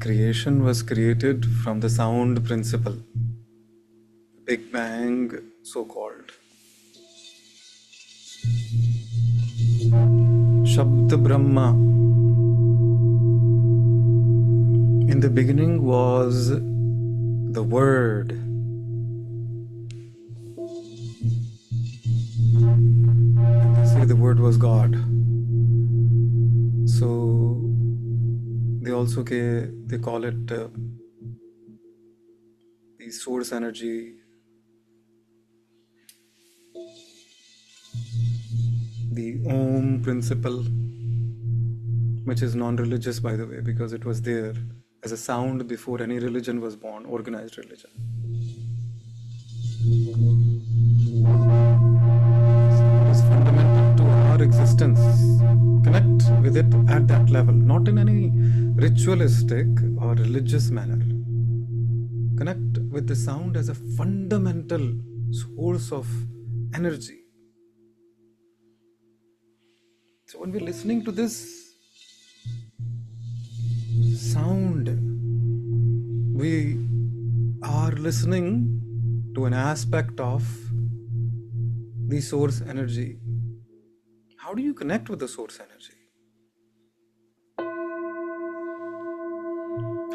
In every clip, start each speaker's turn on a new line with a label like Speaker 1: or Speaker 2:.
Speaker 1: creation was created from the sound principle, Big Bang, so-called. Shabda Brahma. In the beginning was the Word. And they say the Word was God. So they call it the source energy, the Om principle, which is non-religious, by the way, because it was there as a sound before any religion was born, organized religion. It is fundamental to our existence. Connect with it at that level, not in any ritualistic or religious manner. Connect with the sound as a fundamental source of energy. So when we're listening to this sound, we are listening to an aspect of the source energy. How do you connect with the source energy?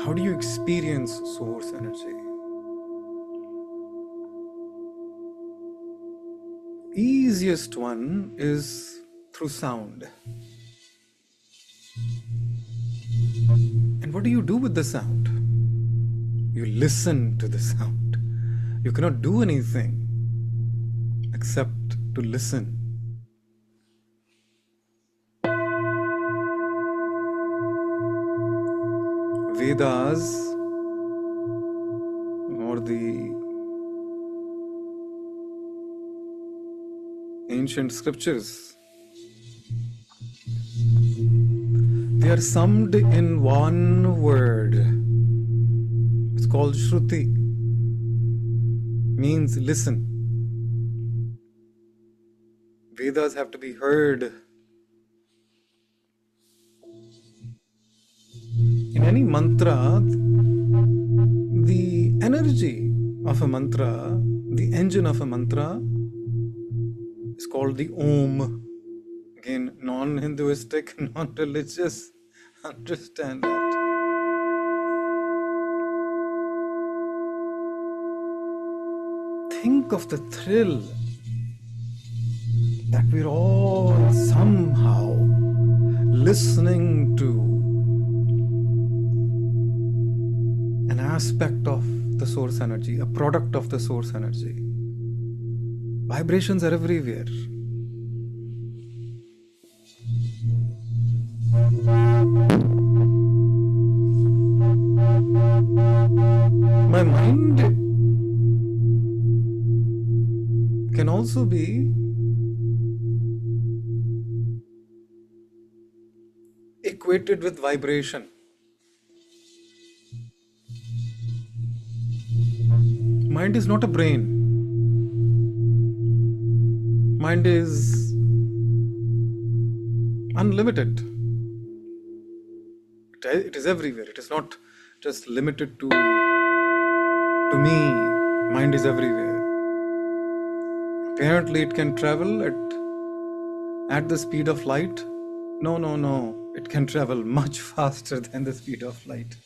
Speaker 1: How do you experience source energy? Easiest one is through sound. And what do you do with the sound? You listen to the sound. You cannot do anything except to listen. Vedas, or the ancient scriptures, they are summed in one word. It's called Shruti. Means listen. Vedas have to be heard. In any mantra, the energy of a mantra, the engine of a mantra, is called the Om. Again, non-Hinduistic, non-religious, understand that. Think of the thrill that we're all somehow listening to an aspect of the source energy, a product of the source energy. Vibrations are everywhere. My mind can also be equated with vibration. Mind is not a brain. Mind is unlimited. It is everywhere. It is not just limited to me. Mind is everywhere. Apparently it can travel at the speed of light. No. It can travel much faster than the speed of light.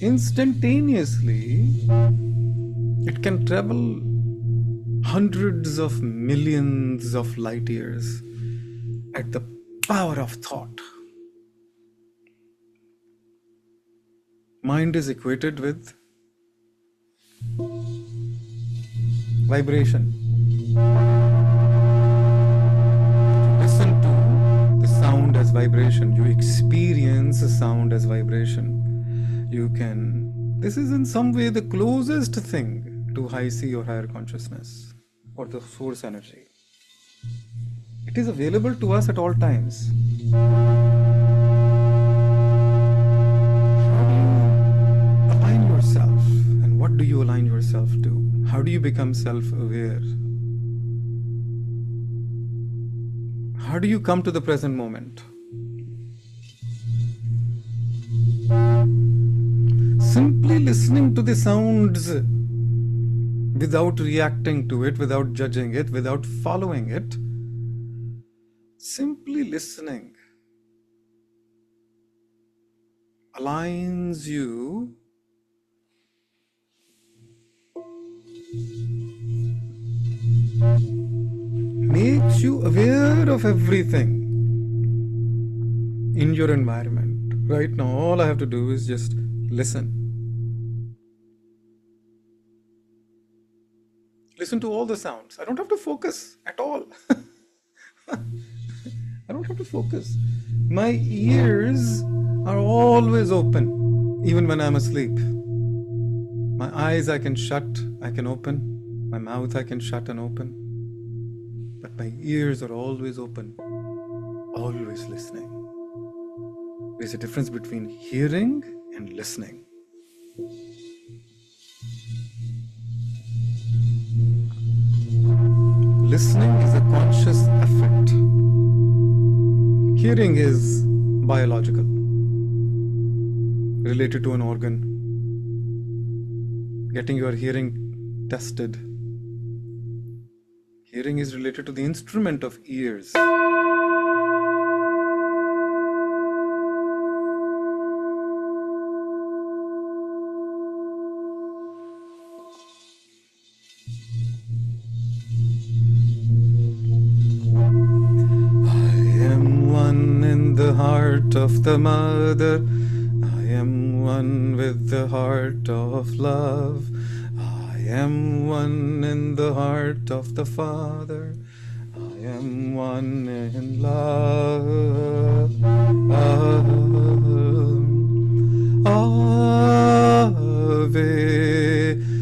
Speaker 1: Instantaneously, it can travel hundreds of millions of light years at the power of thought. Mind is equated with vibration. Listen to the sound as vibration. You experience the sound as vibration. This is in some way the closest thing to high C or higher consciousness or the source energy. It is available to us at all times. How do you align yourself? And what do you align yourself to? How do you become self-aware? How do you come to the present moment? Simply listening to the sounds without reacting to it, without judging it, without following it. Simply listening aligns you makes you aware of everything in your environment. Right now, all I have to do is just listen. Listen to all the sounds. I don't have to focus at all. I don't have to focus. My ears are always open, even when I'm asleep. My eyes I can shut, I can open. My mouth I can shut and open. But my ears are always open, always listening. There's a difference between hearing and listening. Listening is a conscious effort. Hearing is biological, related to an organ. Getting your hearing tested. Hearing is related to the instrument of ears. Heart of the mother, I am one with the heart of love. I am one in the heart of the Father. I am one in love. Ave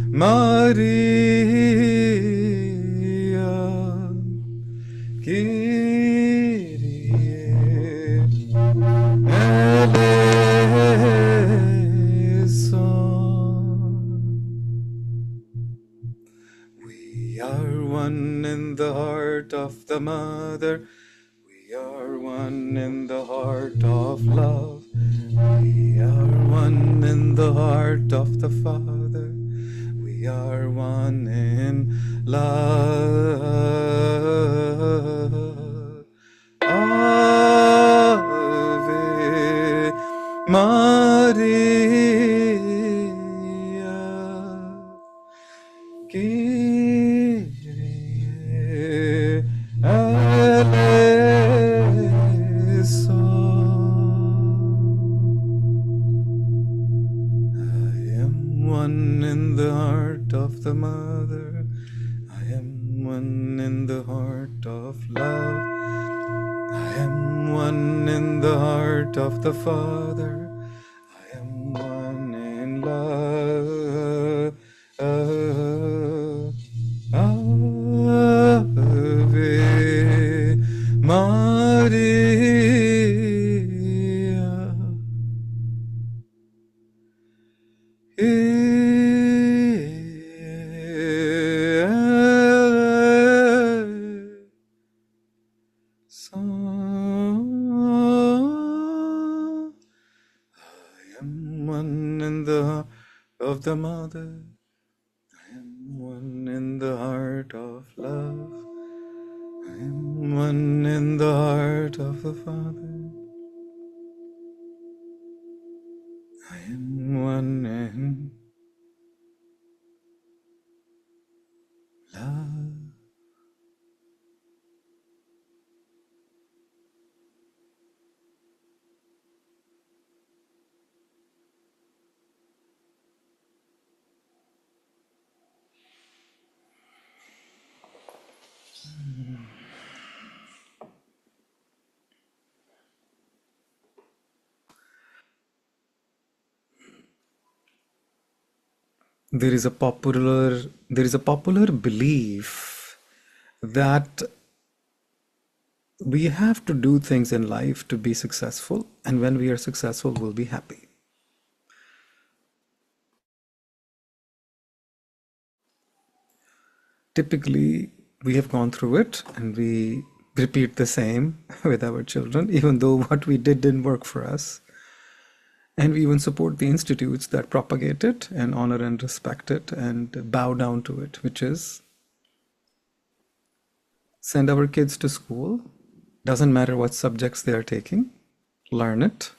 Speaker 1: Maria. We are one in the heart of the mother. We are one in the heart of love. We are one in the heart of the Father. We are one in love. Ave Maria. Kyrie eleison. I am one in the heart of the mother. I am one in the heart of love. I am one in the heart of the Father. I am one in love. Ave Maria. Of the mother, I am one in the heart of love. I am one in the heart of the Father. I am one in love. There is a popular belief that we have to do things in life to be successful, and when we are successful, we'll be happy. Typically, we have gone through it and we repeat the same with our children, even though what we did didn't work for us. And we even support the institutes that propagate it and honor and respect it and bow down to it, which is send our kids to school. Doesn't matter what subjects they are taking, learn it.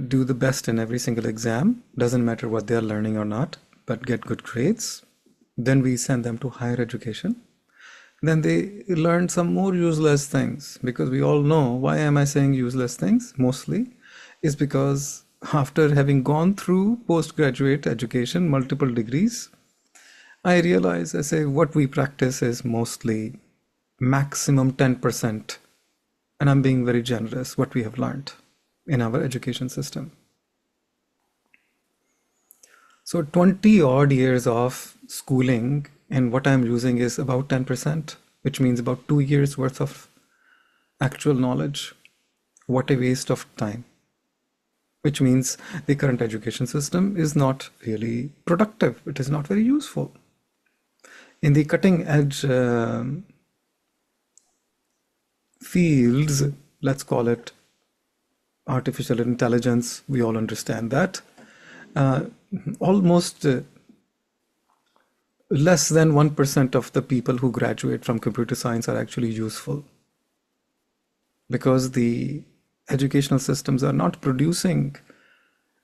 Speaker 1: Do the best in every single exam. Doesn't matter what they are learning or not, but get good grades. Then we send them to higher education. Then they learn some more useless things, because we all know, why am I saying useless things? Mostly is because after having gone through postgraduate education, multiple degrees, I realize, I say, what we practice is mostly maximum 10%. And I'm being very generous, what we have learned in our education system. So 20 odd years of schooling, and what I'm using is about 10%, which means about 2 years worth of actual knowledge. What a waste of time. Which means the current education system is not really productive. It is not very useful. In the cutting edge fields, let's call it artificial intelligence, we all understand that. Almost less than 1% of the people who graduate from computer science are actually useful, because the educational systems are not producing,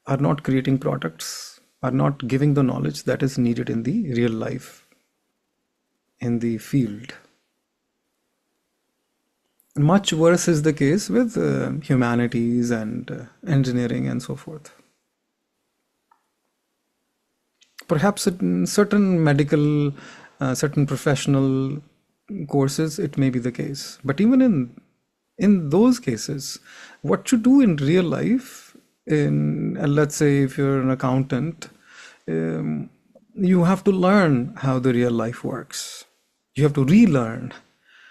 Speaker 1: are not creating products, are not giving the knowledge that is needed in the real life, in the field. Much worse is the case with humanities and engineering and so forth. Perhaps in certain medical, certain professional courses, it may be the case. But even in those cases, what you do in real life, let's say if you're an accountant, you have to learn how the real life works. You have to relearn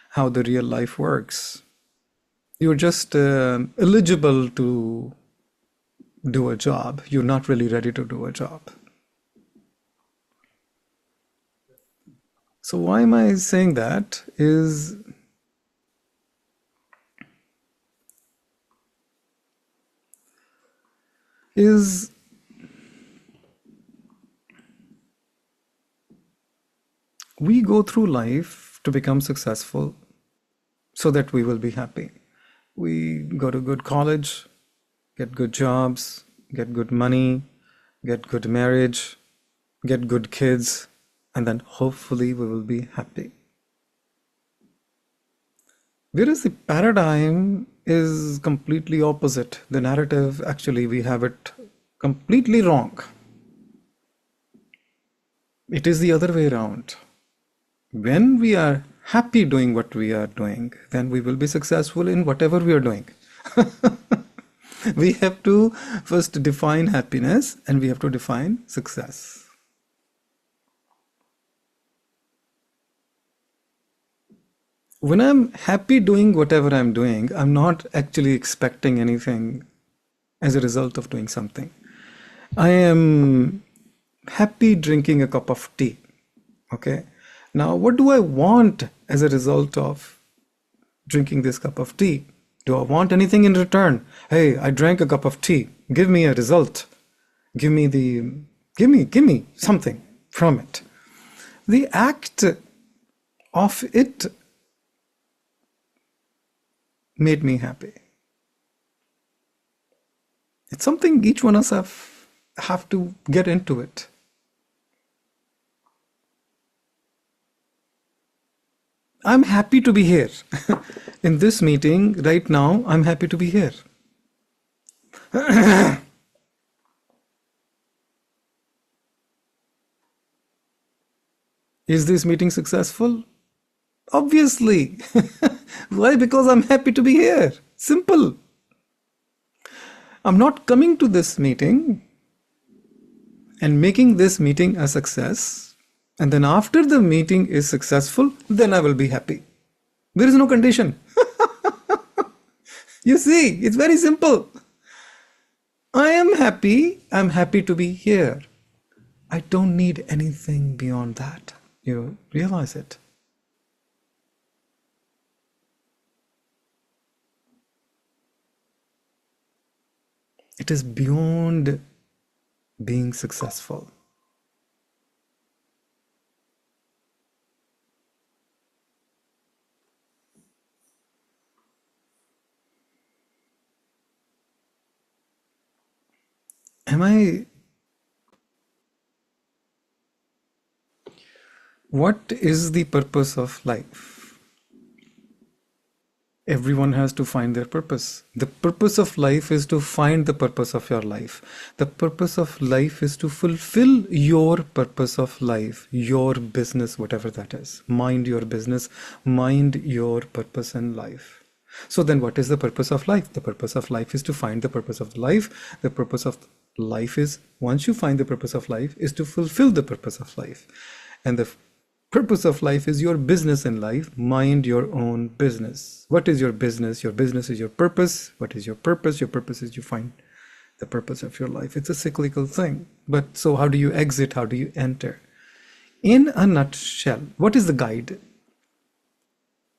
Speaker 1: how the real life works. You're just eligible to do a job. You're not really ready to do a job. So why am I saying that is we go through life to become successful so that we will be happy. We go to good college, get good jobs, get good money, get good marriage, get good kids, and then hopefully we will be happy. Whereas the paradigm is completely opposite. The narrative, actually, we have it completely wrong. It is the other way around. When we are happy doing what we are doing, then we will be successful in whatever we are doing. We have to first define happiness, and we have to define success. When I'm happy doing whatever I'm doing, I'm not actually expecting anything as a result of doing something. I am happy drinking a cup of tea. Okay. Now, what do I want as a result of drinking this cup of tea? Do I want anything in return? Hey, I drank a cup of tea. Give me a result. Give me something from it. The act of it made me happy. It's something each one of us have to get into it. I'm happy to be here. In this meeting right now, I'm happy to be here. Is this meeting successful? Obviously. Why? Because I'm happy to be here. Simple. I'm not coming to this meeting and making this meeting a success, and then after the meeting is successful, then I will be happy. There is no condition. You see, it's very simple. I am happy. I'm happy to be here. I don't need anything beyond that. You realize it? It is beyond being successful. Am I? What is the purpose of life? Everyone has to find their purpose. The purpose of life is to find the purpose of your life. The purpose of life is to fulfill your purpose of life, your business, whatever that is. Mind your business, mind your purpose in life. So then what is the purpose of life? The purpose of life is to find the purpose of life. The purpose of life is, once you find the purpose of life, is to fulfill the purpose of life. And the purpose of life is your business in life. Mind your own business. What is your business? Your business is your purpose. What is your purpose? Your purpose is you find the purpose of your life. It's a cyclical thing. But so how do you exit? How do you enter? In a nutshell, what is the guide?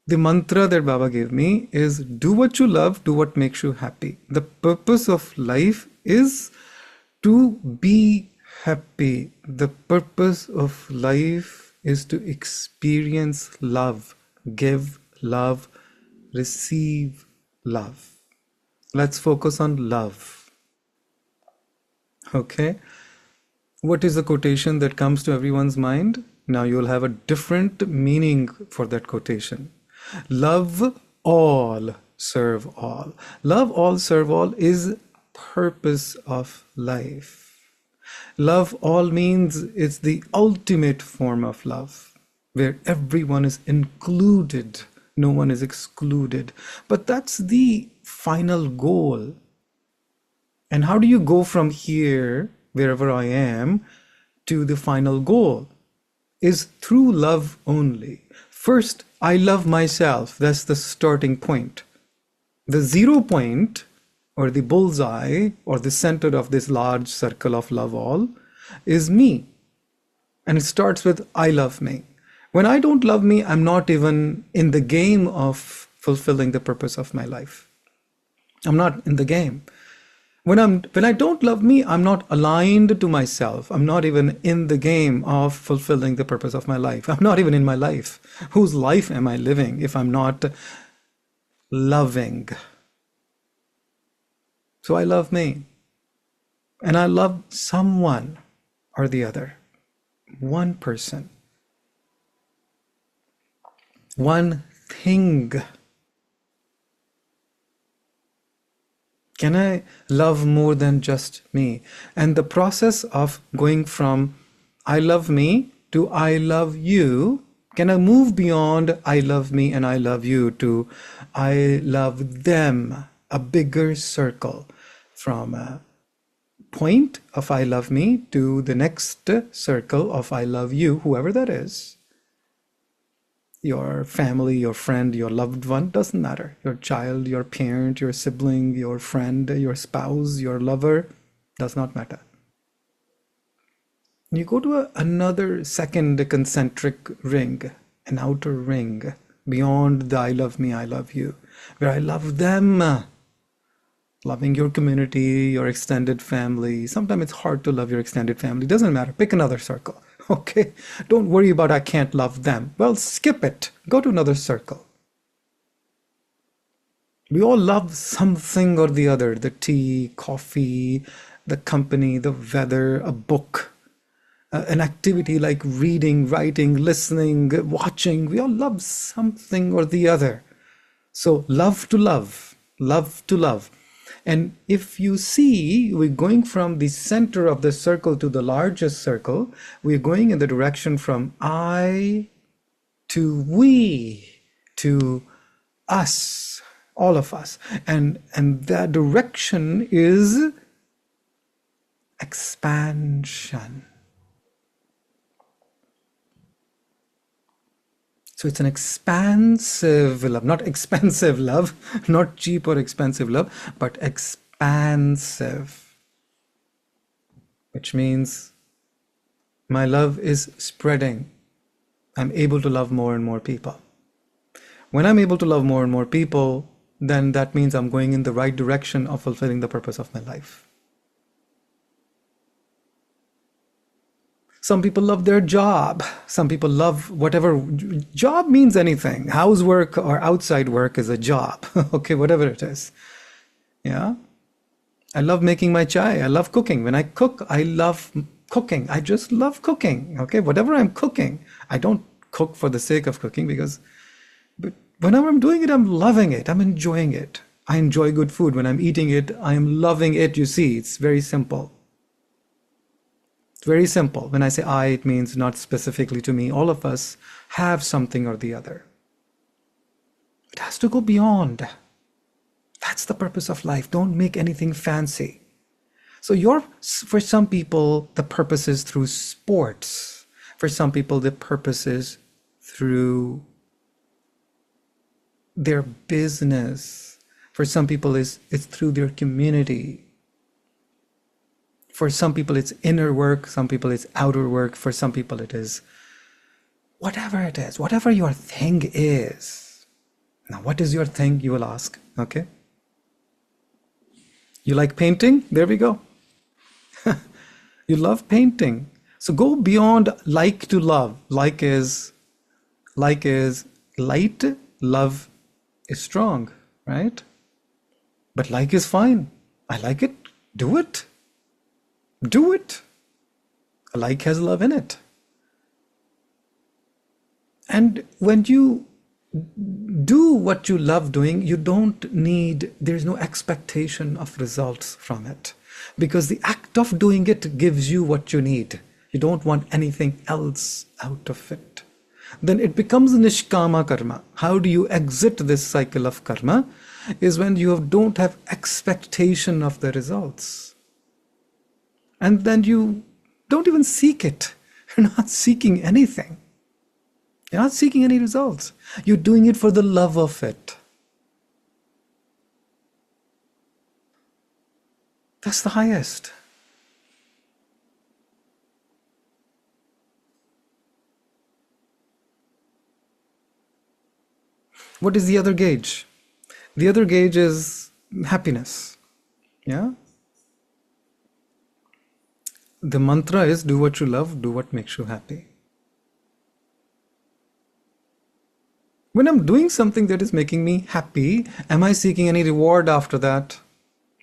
Speaker 1: The mantra that Baba gave me is do what you love, do what makes you happy. The purpose of life is to be happy. The purpose of life is to experience love, give love, receive love. Let's focus on love. Okay? What is the quotation that comes to everyone's mind? Now you'll have a different meaning for that quotation. Love all, serve all. Love all, serve all is purpose of life. Love all means it's the ultimate form of love, where everyone is included, no one is excluded. But that's the final goal. And how do you go from here, wherever I am, to the final goal? Is through love only. First, I love myself. That's the starting point. The 0 point, or the bullseye, or the center of this large circle of love all, is me. And it starts with I love me. When I don't love me, I'm not even in the game of fulfilling the purpose of my life. I'm not in the game. When I don't love me, I'm not aligned to myself. I'm not even in the game of fulfilling the purpose of my life. I'm not even in my life. Whose life am I living if I'm not loving? So I love me. And I love someone or the other. One person. One thing. Can I love more than just me? And the process of going from I love me to I love you, can I move beyond I love me and I love you to I love them, a bigger circle, from a point of I love me to the next circle of I love you, whoever that is. Your family, your friend, your loved one, doesn't matter. Your child, your parent, your sibling, your friend, your spouse, your lover, does not matter. You go to another second concentric ring, an outer ring, beyond the I love me, I love you, where I love them. Loving your community, your extended family. Sometimes it's hard to love your extended family. Doesn't matter. Pick another circle. Okay? Don't worry about I can't love them. Well, skip it. Go to another circle. We all love something or the other. The tea, coffee, the company, the weather, a book, an activity like reading, writing, listening, watching. We all love something or the other. So love to love. Love to love. And if you see, we're going from the center of the circle to the largest circle. We're going in the direction from I to we to us, all of us. And that direction is expansion. So it's an expansive love, not expensive love, not cheap or expensive love, but expansive, which means my love is spreading. I'm able to love more and more people. When I'm able to love more and more people, then that means I'm going in the right direction of fulfilling the purpose of my life. Some people love their job. Some people love whatever job means anything. Housework or outside work is a job. Okay, whatever it is. Yeah. I love making my chai. I love cooking. When I cook, I love cooking. I just love cooking. Okay, whatever I'm cooking, I don't cook for the sake of cooking but whenever I'm doing it, I'm loving it. I'm enjoying it. I enjoy good food. When I'm eating it, I am loving it. You see, it's very simple. It's very simple. When I say I, it means not specifically to me. All of us have something or the other. It has to go beyond. That's the purpose of life. Don't make anything fancy. So for some people, the purpose is through sports. For some people, the purpose is through their business. For some people, it's through their community. For some people, it's inner work. Some people, it's outer work. For some people, it is whatever it is, whatever your thing is. Now, what is your thing, you will ask, okay? You like painting? There we go. You love painting. So go beyond like to love. Like is light, love is strong, right? But like is fine. I like it. Do it. Do it. A like has love in it. And when you do what you love doing, there's no expectation of results from it. Because the act of doing it gives you what you need. You don't want anything else out of it. Then it becomes nishkama karma. How do you exit this cycle of karma? Is when you don't have expectation of the results. And then you don't even seek it. You're not seeking anything. You're not seeking any results. You're doing it for the love of it. That's the highest. What is the other gauge? The other gauge is happiness. Yeah? The mantra is do what you love, do what makes you happy. When I'm doing something that is making me happy, am I seeking any reward after that?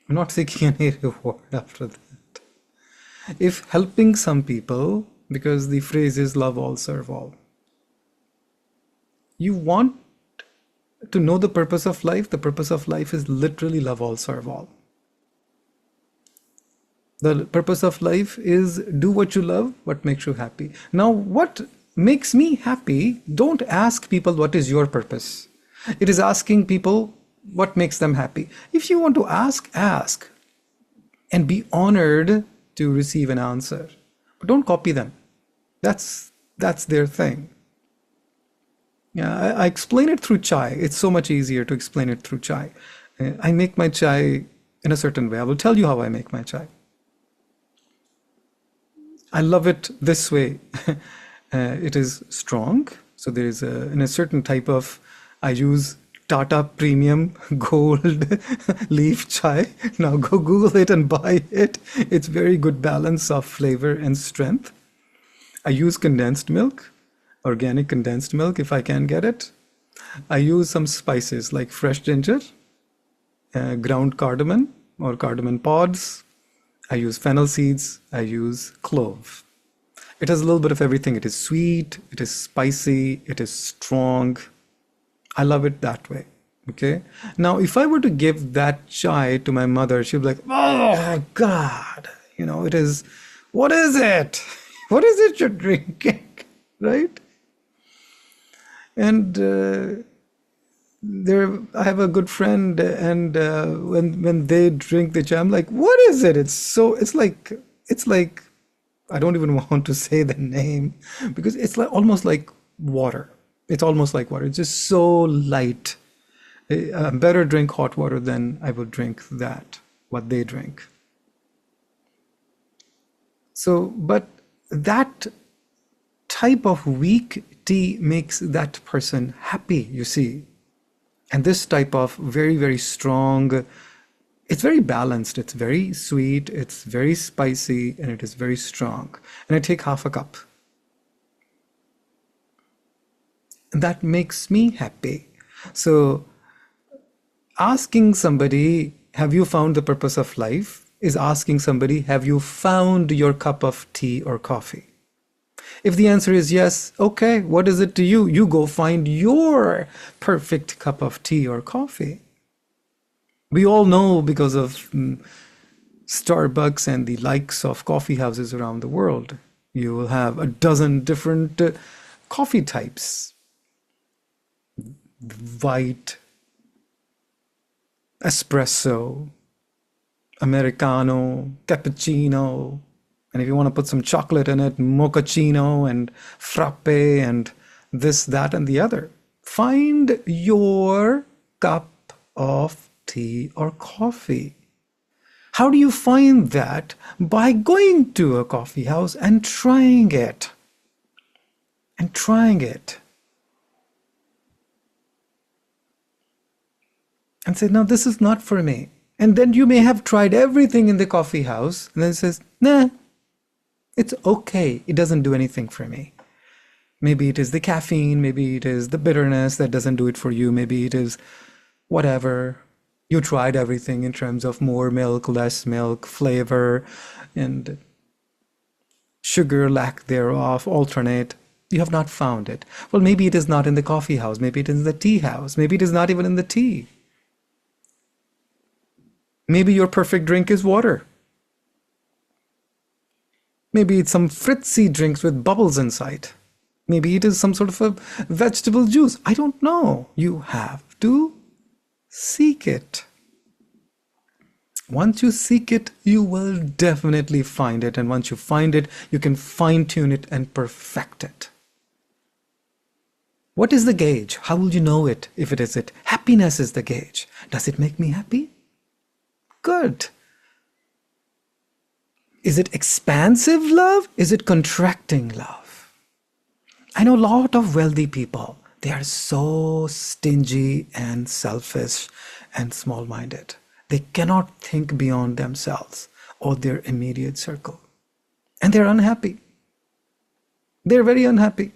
Speaker 1: I'm not seeking any reward after that. If helping some people, because the phrase is love all, serve all. You want to know the purpose of life? The purpose of life is literally love all, serve all. The purpose of life is do what you love, what makes you happy. Now, what makes me happy, don't ask people what is your purpose. It is asking people what makes them happy. If you want to ask and be honored to receive an answer. But don't copy them. That's their thing. Yeah, I explain it through chai. It's so much easier to explain it through chai. I make my chai in a certain way. I will tell you how I make my chai. I love it this way. It is strong. So there is in a certain type of, I use Tata Premium Gold Leaf Chai. Now go Google it and buy it. It's very good balance of flavor and strength. I use condensed milk, organic condensed milk if I can get it. I use some spices like fresh ginger, ground cardamom or cardamom pods. I use fennel seeds. I use clove. It has a little bit of everything. It is sweet, it is spicy, it is strong. I love it that way. Okay. Now, if I were to give that chai to my mother, she'd be like, oh God, it is, what is it? What is it you're drinking? Right? And I have a good friend, and when they drink the chai, I'm like, what is it? It's like, I don't even want to say the name because it's like almost like water. It's almost like water. It's just so light. I better drink hot water than I would drink what they drink. So, but that type of weak tea makes that person happy, you see. And this type of very, very strong, It's very balanced. It's very sweet. It's very spicy, and it is very strong. And I take half a cup. And that makes me happy. So asking somebody, have you found the purpose of life, is asking somebody, have you found your cup of tea or coffee? If the answer is yes, okay, what is it to you? You go find your perfect cup of tea or coffee. We all know, because of Starbucks and the likes of coffee houses around the world, you will have a dozen different coffee types. White, espresso, Americano, cappuccino, and if you want to put some chocolate in it, mochaccino and frappe and this, that, and the other. Find your cup of tea or coffee. How do you find that? By going to a coffee house and trying it. And trying it. And say, no, this is not for me. And then you may have tried everything in the coffee house, and then it says, nah, it's okay. It doesn't do anything for me. Maybe it is the caffeine, maybe it is the bitterness that doesn't do it for you, maybe it is whatever. You tried everything in terms of more milk, less milk, flavor, and sugar, lack thereof, alternate. You have not found it. Well, maybe it is not in the coffee house, maybe it is in the tea house, maybe it is not even in the tea. Maybe your perfect drink is water. Maybe it's some fritzy drinks with bubbles inside. Maybe it is some sort of a vegetable juice. I don't know. You have to seek it. Once you seek it, you will definitely find it. And once you find it, you can fine-tune it and perfect it. What is the gauge? How will you know it if it is it? Happiness is the gauge. Does it make me happy? Good. Is it expansive love? Is it contracting love? I know a lot of wealthy people. They are so stingy and selfish and small-minded. They cannot think beyond themselves or their immediate circle. And they're unhappy. They're very unhappy.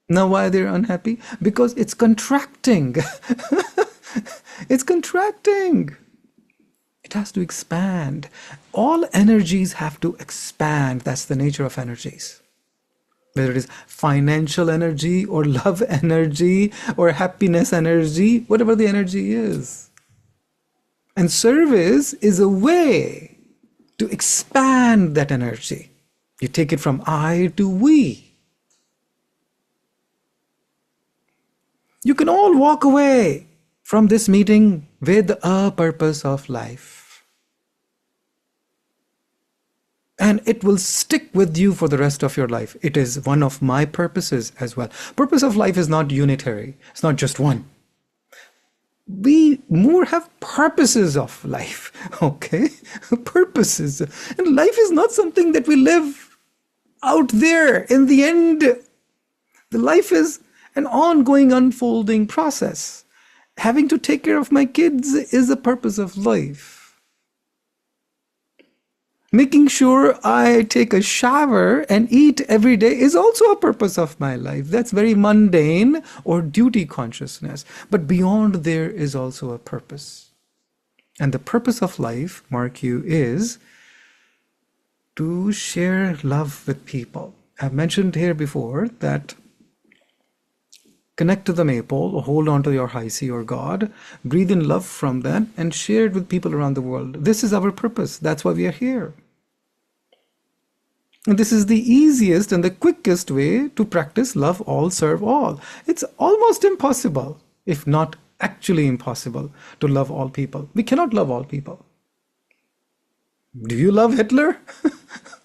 Speaker 1: Now, why they're unhappy? Because it's contracting. It's contracting. It has to expand. All energies have to expand. That's the nature of energies. Whether it is financial energy or love energy or happiness energy, whatever the energy is. And service is a way to expand that energy. You take it from I to we. You can all walk away from this meeting with a purpose of life. And it will stick with you for the rest of your life. It is one of my purposes as well. Purpose of life is not unitary. It's not just one. We more have purposes of life, okay? Purposes. And life is not something that we live out there. In the end, the life is an ongoing, unfolding process. Having to take care of my kids is a purpose of life. Making sure I take a shower and eat every day is also a purpose of my life. That's very mundane or duty consciousness. But beyond there is also a purpose. And the purpose of life, mark you, is to share love with people. I've mentioned here before that connect to the maple, hold on to your high C or God, breathe in love from that, and share it with people around the world. This is our purpose. That's why we are here. And this is the easiest and the quickest way to practice love all, serve all. It's almost impossible, if not actually impossible, to love all people. We cannot love all people. Do you love Hitler?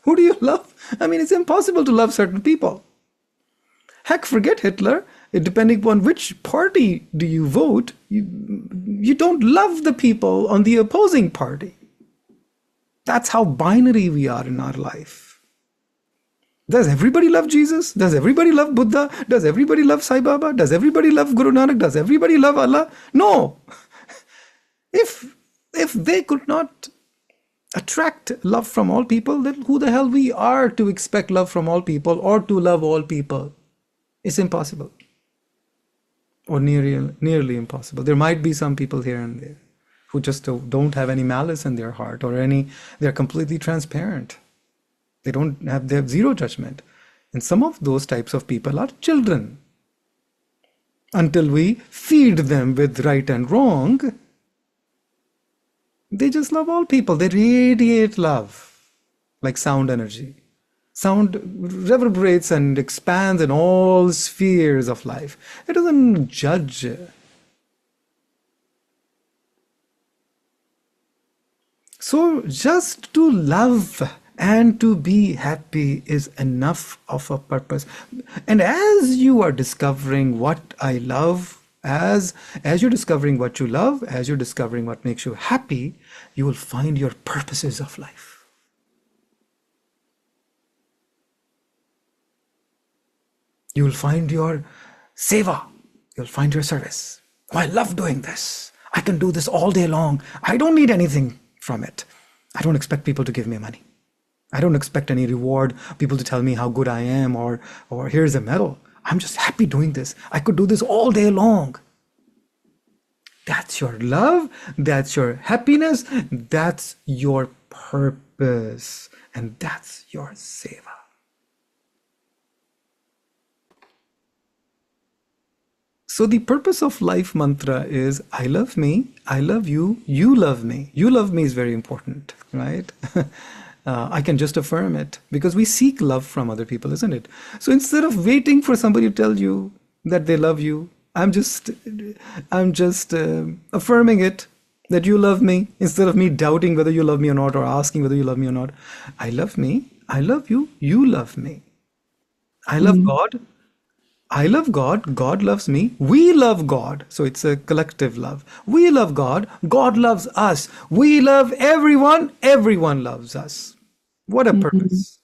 Speaker 1: Who do you love? I mean, it's impossible to love certain people. Heck, forget Hitler. Depending upon which party do you vote, you don't love the people on the opposing party. That's how binary we are in our life. Does everybody love Jesus? Does everybody love Buddha? Does everybody love Sai Baba? Does everybody love Guru Nanak? Does everybody love Allah? No. If If they could not attract love from all people, then who the hell we are to expect love from all people or to love all people? It's impossible, or nearly impossible. There might be some people here and there who just don't have any malice in their heart, or any, they're completely transparent. They have zero judgment. And some of those types of people are children. Until we feed them with right and wrong, they just love all people. They radiate love like sound energy. Sound reverberates and expands in all spheres of life. It doesn't judge. So just to love and to be happy is enough of a purpose. And as you are discovering what I love, as you're discovering what you love, as you're discovering what makes you happy, you will find your purposes of life. You will find your seva. You'll find your service. Oh, I love doing this. I can do this all day long. I don't need anything from it. I don't expect people to give me money. I don't expect any reward, people to tell me how good I am, or here's a medal. I'm just happy doing this. I could do this all day long. That's your love. That's your happiness. That's your purpose. And that's your seva. So the purpose of life mantra is I love me, I love you, you love me. You love me is very important, right? I can just affirm it because we seek love from other people, isn't it? So instead of waiting for somebody to tell you that they love you, I'm just affirming it that you love me instead of me doubting whether you love me or not, or asking whether you love me or not. I love me, I love you, you love me. I love God. I love God, God loves me, we love God. So it's a collective love. We love God, God loves us. We love everyone, everyone loves us. What a purpose.